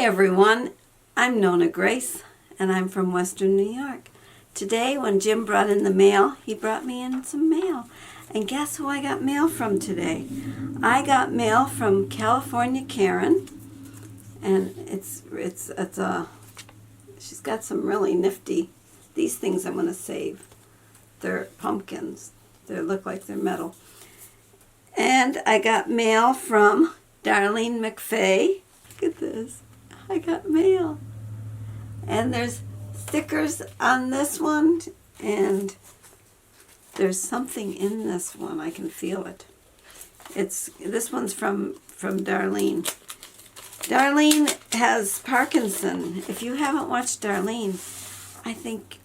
everyone, I'm Nonna Grace, and I'm from Western New York. Today, when Jim brought in the mail, he brought me in some mail. And guess who I got mail from today? I got mail from California Karen, and she's got some really nifty, these things I'm going to save. They're pumpkins. They look like they're metal. And I got mail from Darlene McFay. Look at this. I got mail. And there's stickers on this one, and there's something in this one. I can feel it. This one's from Darlene. Darlene has Parkinsons. If you haven't watched Darlene, I think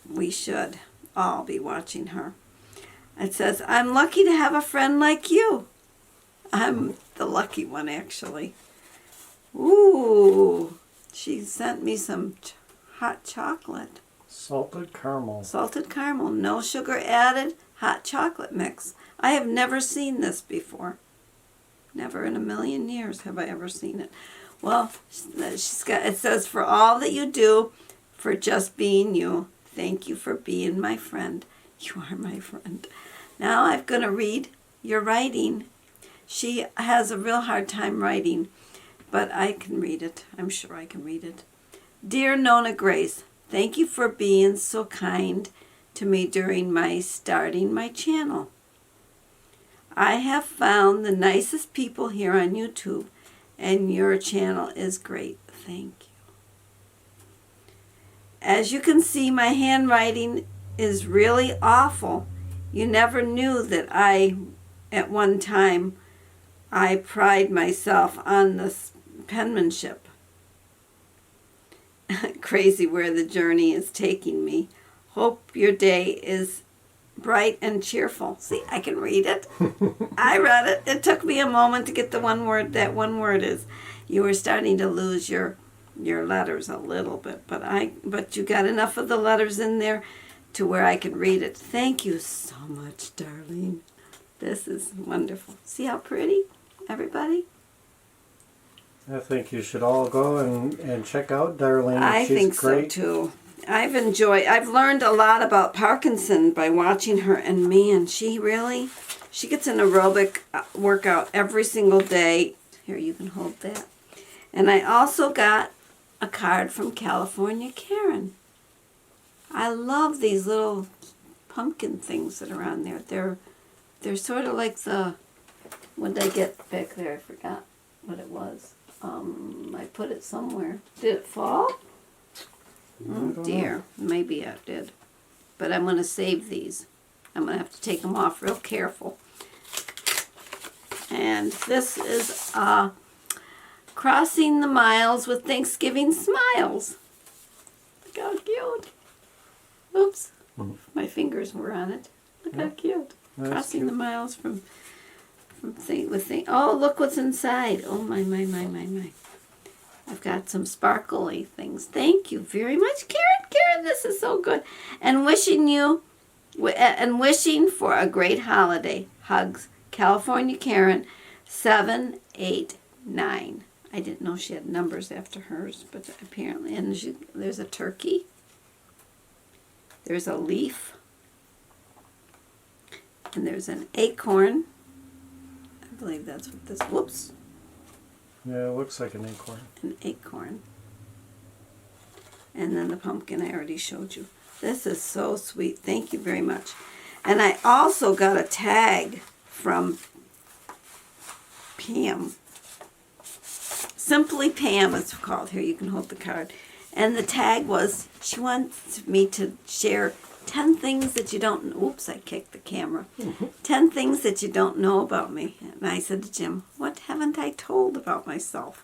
we should all be watching her. It says, "I'm lucky to have a friend like you." I'm the lucky one, actually. Ooh, she sent me some hot chocolate. Salted caramel. Salted caramel, no sugar added, hot chocolate mix. I have never seen this before. Never in a million years have I ever seen it. Well, it says, "For all that you do, for just being you, thank you for being my friend. You are my friend." Now I'm going to read your writing. She has a real hard time writing, but I can read it. I'm sure I can read it. "Dear Nonna Grace, thank you for being so kind to me during my starting my channel. I have found the nicest people here on YouTube, and your channel is great. Thank you. As you can see, my handwriting is really awful. You never knew that at one time, I pride myself on this penmanship. Crazy where the journey is taking me. Hope your day is bright and cheerful." See, I can read it. I read it. It took me a moment to get the one word. That one word is, you were starting to lose your letters a little bit, but you got enough of the letters in there to where I can read it. Thank you so much, Darlene. This is wonderful. See how pretty, everybody? I think you should all go and check out Darlene. I think great. so too. I've learned a lot about Parkinsons by watching her, and man, she gets an aerobic workout every single day. Here, you can hold that. And I also got a card from California Karen. I love these little pumpkin things that are on there. They're sort of like what did I get back there? I forgot what it was. I put it somewhere. Did it fall? Oh dear, maybe I did. But I'm going to save these. I'm going to have to take them off real careful. And this is Crossing the Miles with Thanksgiving Smiles. Look how cute. Oops, my fingers were on it. Look how cute. That's Crossing cute. the miles from oh, look what's inside. Oh, my. I've got some sparkly things. Thank you very much, Karen. Karen, this is so good. And wishing for a great holiday. Hugs, California Karen, 789. I didn't know she had numbers after hers, but apparently. And there's a turkey. There's a leaf. And there's an acorn. I believe that's what this, whoops. Yeah, it looks like an acorn. An acorn. And then the pumpkin I already showed you. This is so sweet. Thank you very much. And I also got a tag from Pam. Simply Pam, it's called. Here, you can hold the card. And the tag was, she wants me to share 10 things that you don't, oops, I kicked the camera. 10 things that you don't know about me. And I said to Jim, what haven't I told about myself?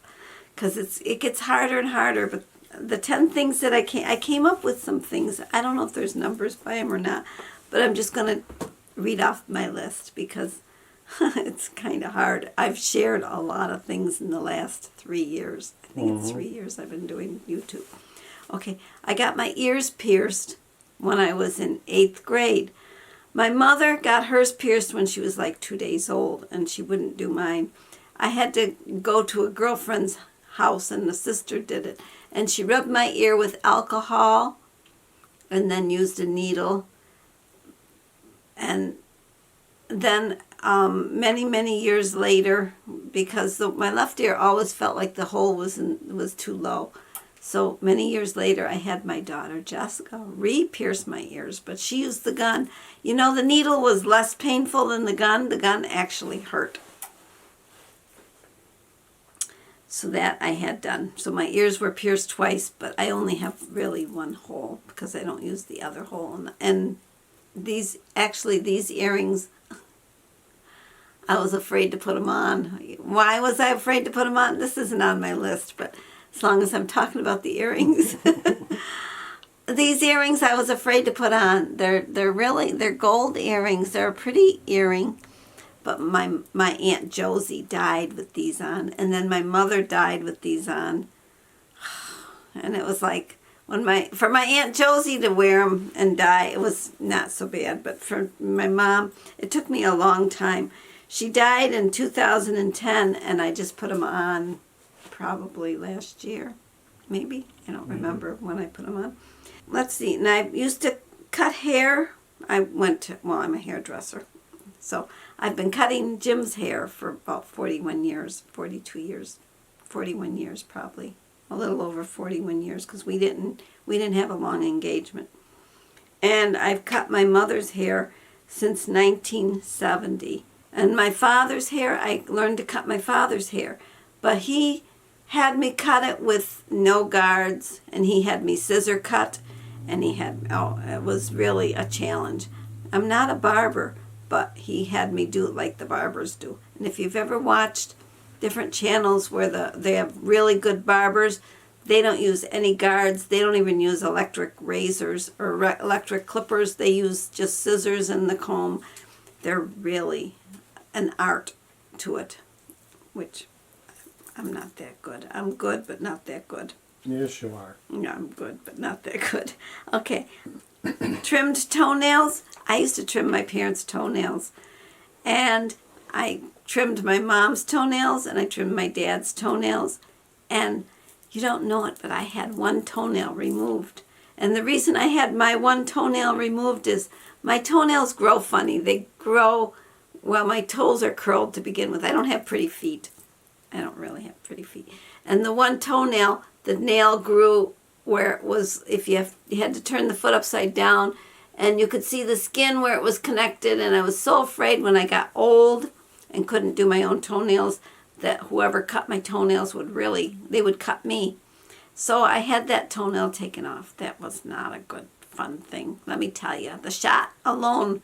Because it gets harder and harder, but the 10 things that I came up with some things. I don't know if there's numbers by them or not, but I'm just going to read off my list because it's kind of hard. I've shared a lot of things in the last 3 years. I think it's 3 years I've been doing YouTube. Okay, I got my ears pierced when I was in 8th grade. My mother got hers pierced when she was like 2 days old, and she wouldn't do mine. I had to go to a girlfriend's house, and the sister did it. And she rubbed my ear with alcohol and then used a needle. And then many, many years later, because my left ear always felt like the hole was too low. So many years later, I had my daughter, Jessica, re-pierce my ears, but she used the gun. You know, the needle was less painful than the gun. The gun actually hurt. So that I had done. So my ears were pierced twice, but I only have really one hole because I don't use the other hole. And these earrings, I was afraid to put them on. Why was I afraid to put them on? This isn't on my list, but as long as I'm talking about the earrings. These earrings I was afraid to put on. They're gold earrings. They're a pretty earring. But my Aunt Josie died with these on. And then my mother died with these on. And it was like, for my Aunt Josie to wear them and die, it was not so bad. But for my mom, it took me a long time. She died in 2010, and I just put them on probably last year, maybe. I don't remember when I put them on. Let's see. And I used to cut hair. I'm a hairdresser. So I've been cutting Jim's hair for about 41 years, 42 years, 41 years probably. A little over 41 years because we didn't have a long engagement. And I've cut my mother's hair since 1970. And my father's hair, I learned to cut my father's hair. But he had me cut it with no guards, and he had me scissor cut, and it was really a challenge. I'm not a barber, but he had me do it like the barbers do. And if you've ever watched different channels where they have really good barbers, they don't use any guards. They don't even use electric razors or electric clippers. They use just scissors and the comb. They're really an art to it, which I'm not that good. I'm good, but not that good. Yes, you are. Yeah, I'm good, but not that good. Okay. Trimmed toenails. I used to trim my parents' toenails. And I trimmed my mom's toenails, and I trimmed my dad's toenails. And you don't know it, but I had one toenail removed. And the reason I had my one toenail removed is my toenails grow funny. They grow, well, my toes are curled to begin with. I don't have pretty feet. I don't really have pretty feet. And the one toenail, the nail grew where it was, you had to turn the foot upside down, and you could see the skin where it was connected. And I was so afraid when I got old and couldn't do my own toenails that whoever cut my toenails they would cut me. So I had that toenail taken off. That was not a good, fun thing. Let me tell you, the shot alone,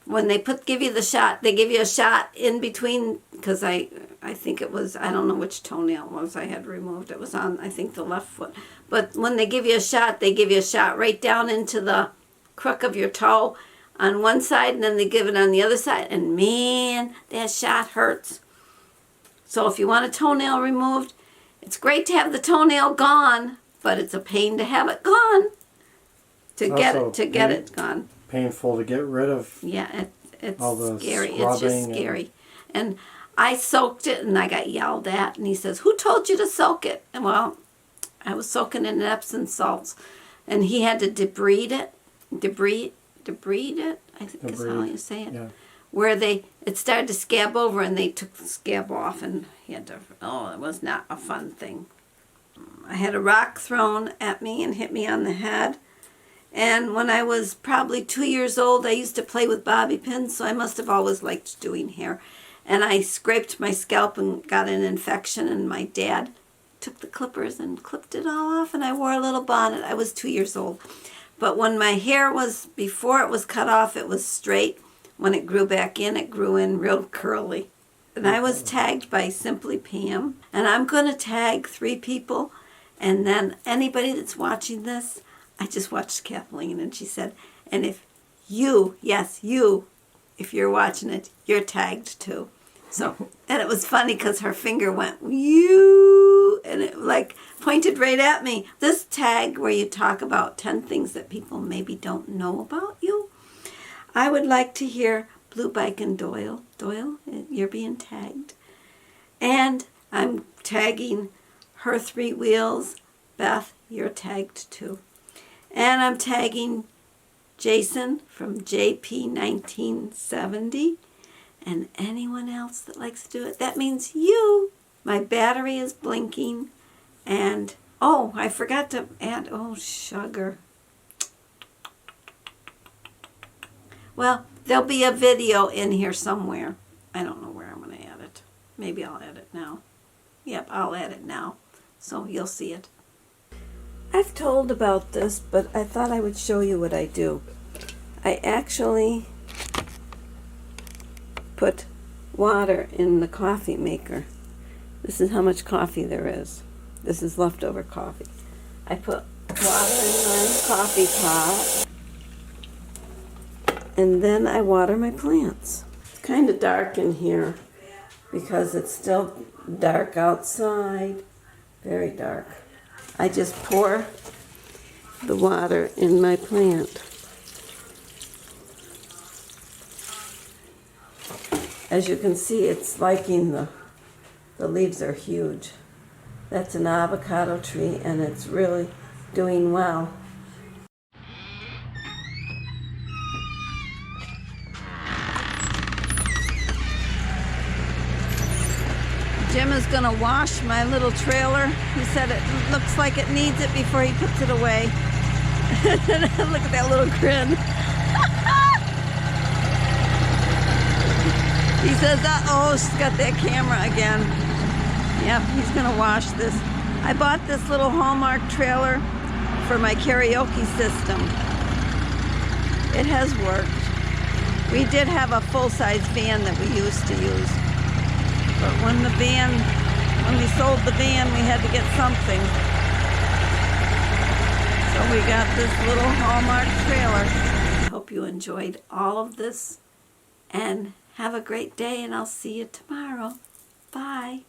when they give you the shot, they give you a shot in between, because I think it was, I don't know which toenail it was I had removed. It was on, I think, the left foot. But when they give you a shot, they give you a shot right down into the crook of your toe on one side, and then they give it on the other side. And man, that shot hurts. So if you want a toenail removed, it's great to have the toenail gone, but it's a pain to have it gone. To get it gone. Painful to get rid of. Yeah, it's all the scary. It's just scary. And I soaked it, and I got yelled at. And he says, "Who told you to soak it?" And well, I was soaking it in Epsom salts, and he had to debride it. Debride it, I think is how you say it. Yeah. Where it started to scab over, and they took the scab off, and he had to. Oh, it was not a fun thing. I had a rock thrown at me and hit me on the head. And when I was probably 2 years old, I used to play with bobby pins, so I must have always liked doing hair. And I scraped my scalp and got an infection, and my dad took the clippers and clipped it all off, and I wore a little bonnet. I was 2 years old. But when my hair before it was cut off, it was straight. When it grew back in, it grew in real curly. And I was tagged by Simply Pam. And I'm going to tag 3 people. And then anybody that's watching this, I just watched Kathleen, and she said, and if you, yes, you, if you're watching it, you're tagged too. So, and it was funny because her finger went, you, and it like pointed right at me. This tag where you talk about 10 things that people maybe don't know about you. I would like to hear Blue Bike and Doyle. Doyle, you're being tagged. And I'm tagging her 3 wheels. Beth, you're tagged too. And I'm tagging Jason from JP1970 and anyone else that likes to do it. That means you. My battery is blinking. And, oh, I forgot to add, oh, sugar. Well, there'll be a video in here somewhere. I don't know where I'm going to add it. Maybe I'll add it now. Yep, I'll add it now. So you'll see it. I've told about this, but I thought I would show you what I do. I actually put water in the coffee maker. This is how much coffee there is. This is leftover coffee. I put water in my coffee pot, and then I water my plants. It's kind of dark in here because it's still dark outside, very dark. I just pour the water in my plant. As you can see, it's liking the leaves are huge. That's an avocado tree, and it's really doing well. Jim is going to wash my little trailer. He said it looks like it needs it before he puts it away. Look at that little grin. He says, uh-oh, she's got that camera again. Yep, he's going to wash this. I bought this little Hallmark trailer for my karaoke system. It has worked. We did have a full-size van that we used to use. But when we sold the van, we had to get something. So we got this little Hallmark trailer. I hope you enjoyed all of this. And have a great day, and I'll see you tomorrow. Bye.